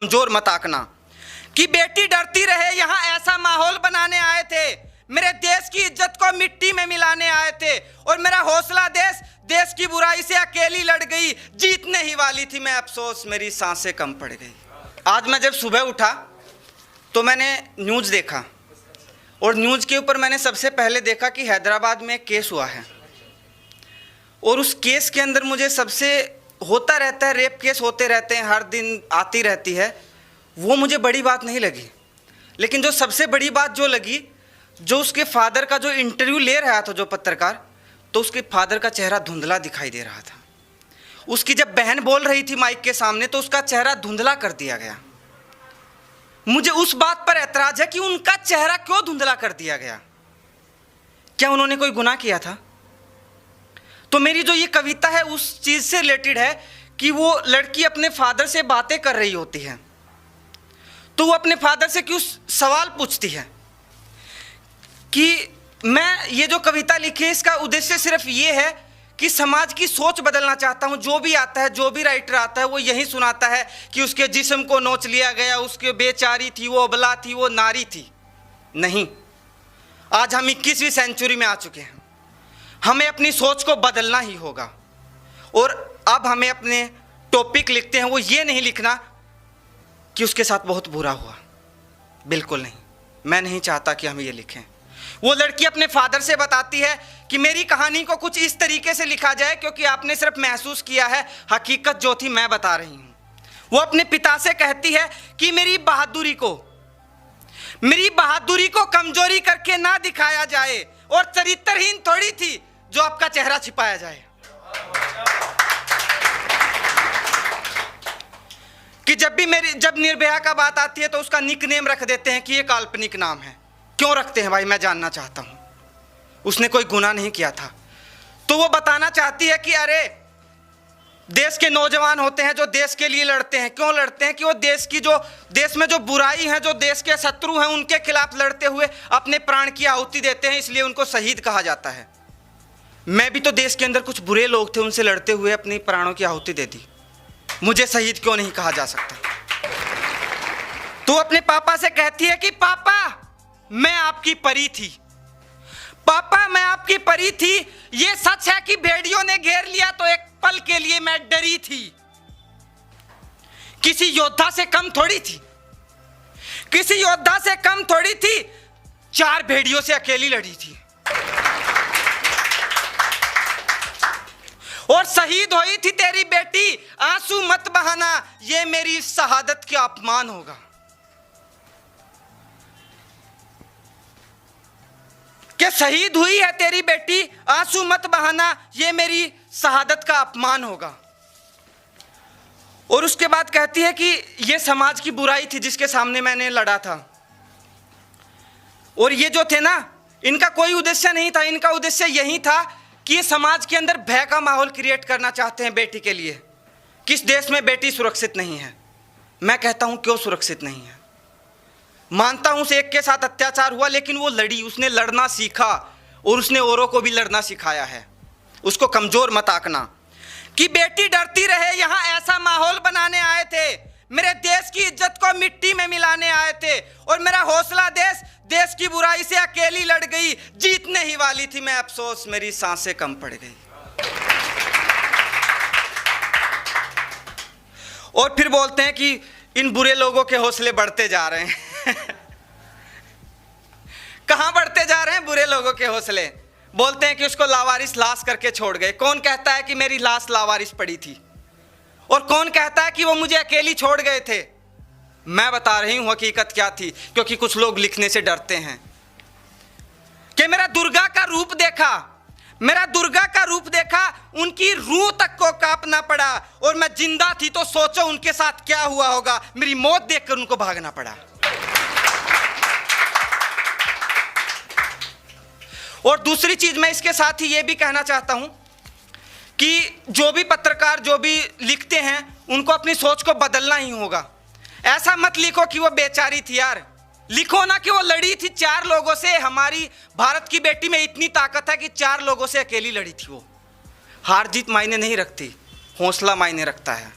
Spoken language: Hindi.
कमजोर मत आंकना कि बेटी डरती रहे, यहाँ ऐसा माहौल बनाने आए थे। मेरे देश की इज्जत को मिट्टी में मिलाने आए थे और मेरा हौसला देश की बुराई से अकेली लड़ गई, जीतने ही वाली थी मैं, अफसोस मेरी सांसें कम पड़ गई। आज मैं जब सुबह उठा तो मैंने न्यूज़ देखा और न्यूज़ के ऊपर मैंने सबसे पहले देखा कि हैदराबाद में एक केस हुआ है और उस केस के अंदर मुझे सबसे होता रहता है, रेप केस होते रहते हैं, हर दिन आती रहती है, वो मुझे बड़ी बात नहीं लगी। लेकिन जो सबसे बड़ी बात जो लगी, जो उसके फादर का जो इंटरव्यू ले रहा था जो पत्रकार, तो उसके फादर का चेहरा धुंधला दिखाई दे रहा था। उसकी जब बहन बोल रही थी माइक के सामने तो उसका चेहरा धुंधला कर दिया गया। मुझे उस बात पर ऐतराज है कि उनका चेहरा क्यों धुंधला कर दिया गया। क्या उन्होंने कोई गुनाह किया था? तो मेरी जो ये कविता है उस चीज़ से रिलेटेड है कि वो लड़की अपने फादर से बातें कर रही होती है तो वो अपने फादर से क्यों सवाल पूछती है कि मैं ये जो कविता लिखी है इसका उद्देश्य सिर्फ ये है कि समाज की सोच बदलना चाहता हूँ। जो भी आता है, जो भी राइटर आता है, वो यही सुनाता है कि उसके जिस्म को नोच लिया गया, उसके बेचारी थी, वो अबला थी, वो नारी थी। नहीं, आज हम 21वीं सेंचुरी में आ चुके हैं, हमें अपनी सोच को बदलना ही होगा। और अब हमें अपने टॉपिक लिखते हैं वो ये नहीं लिखना कि उसके साथ बहुत बुरा हुआ, बिल्कुल नहीं, मैं नहीं चाहता कि हम ये लिखें। वो लड़की अपने फादर से बताती है कि मेरी कहानी को कुछ इस तरीके से लिखा जाए क्योंकि आपने सिर्फ महसूस किया है, हकीकत जो थी मैं बता रही हूँ। वो अपने पिता से कहती है कि मेरी बहादुरी को कमजोरी करके ना दिखाया जाए और चरित्रहीन थोड़ी थी जो आपका चेहरा छिपाया जाए। कि जब निर्भया का बात आती है तो उसका निकनेम रख देते हैं कि ये काल्पनिक नाम है। क्यों रखते हैं भाई, मैं जानना चाहता हूं। उसने कोई गुनाह नहीं किया था। तो वो बताना चाहती है कि अरे देश के नौजवान होते हैं जो देश के लिए लड़ते हैं। क्यों लड़ते हैं? कि वो देश में जो बुराई है, जो देश के शत्रु हैं, उनके खिलाफ लड़ते हुए अपने प्राण की आहुति देते हैं, इसलिए उनको शहीद कहा जाता है। मैं भी तो देश के अंदर कुछ बुरे लोग थे, उनसे लड़ते हुए अपनी प्राणों की आहुति दे दी, मुझे शहीद क्यों नहीं कहा जा सकता? तो अपने पापा से कहती है कि पापा मैं आपकी परी थी, पापा मैं आपकी परी थी। ये सच है कि भेड़ियों ने घेर लिया तो एक पल के लिए मैं डरी थी। किसी योद्धा से कम थोड़ी थी, किसी योद्धा से कम थोड़ी थी, 4 भेड़ियों से अकेली लड़ी थी और शहीद हुई थी तेरी बेटी। आंसू मत बहाना, ये मेरी शहादत का अपमान होगा। कि शहीद हुई है तेरी बेटी, आंसू मत बहाना, ये मेरी शहादत का अपमान होगा। और उसके बाद कहती है कि ये समाज की बुराई थी जिसके सामने मैंने लड़ा था और ये जो थे ना, इनका कोई उद्देश्य नहीं था। इनका उद्देश्य यही था कि ये समाज के अंदर भय का माहौल क्रिएट करना चाहते हैं बेटी के लिए। किस देश में बेटी सुरक्षित नहीं है? मैं कहता हूं क्यों सुरक्षित नहीं है। मानता हूं उसे एक के साथ अत्याचार हुआ, लेकिन वो लड़ी, उसने लड़ना सीखा और उसने औरों को भी लड़ना सिखाया है। उसको कमजोर मत आंकना कि बेटी डरती रहे, यहाँ ऐसा माहौल बनाने आए थे। मेरे देश की इज्जत को मिट्टी में मिलाने आए थे और मेरा हौसला देश की बुराई से अकेली लड़ गई, जीतने ही वाली थी मैं, अफसोस मेरी सांसें कम पड़ गई। और फिर बोलते हैं कि इन बुरे लोगों के हौसले बढ़ते जा रहे हैं। कहां बढ़ते जा रहे हैं बुरे लोगों के हौसले? बोलते हैं कि उसको लावारिस लाश करके छोड़ गए। कौन कहता है कि मेरी लाश लावारिस पड़ी थी? और कौन कहता है कि वो मुझे अकेली छोड़ गए थे? मैं बता रही हूं हकीकत क्या थी, क्योंकि कुछ लोग लिखने से डरते हैं। कि मेरा दुर्गा का रूप देखा, मेरा दुर्गा का रूप देखा, उनकी रूह तक को कांपना पड़ा और मैं जिंदा थी तो सोचो उनके साथ क्या हुआ होगा। मेरी मौत देखकर उनको भागना पड़ा। और दूसरी चीज मैं इसके साथ ही ये भी कहना चाहता हूं कि जो भी पत्रकार जो भी लिखते हैं उनको अपनी सोच को बदलना ही होगा। ऐसा मत लिखो कि वो बेचारी थी यार, लिखो ना कि वो लड़ी थी 4 लोगों से। हमारी भारत की बेटी में इतनी ताकत है कि 4 लोगों से अकेली लड़ी थी वो। हार जीत मायने नहीं रखती, हौसला मायने रखता है।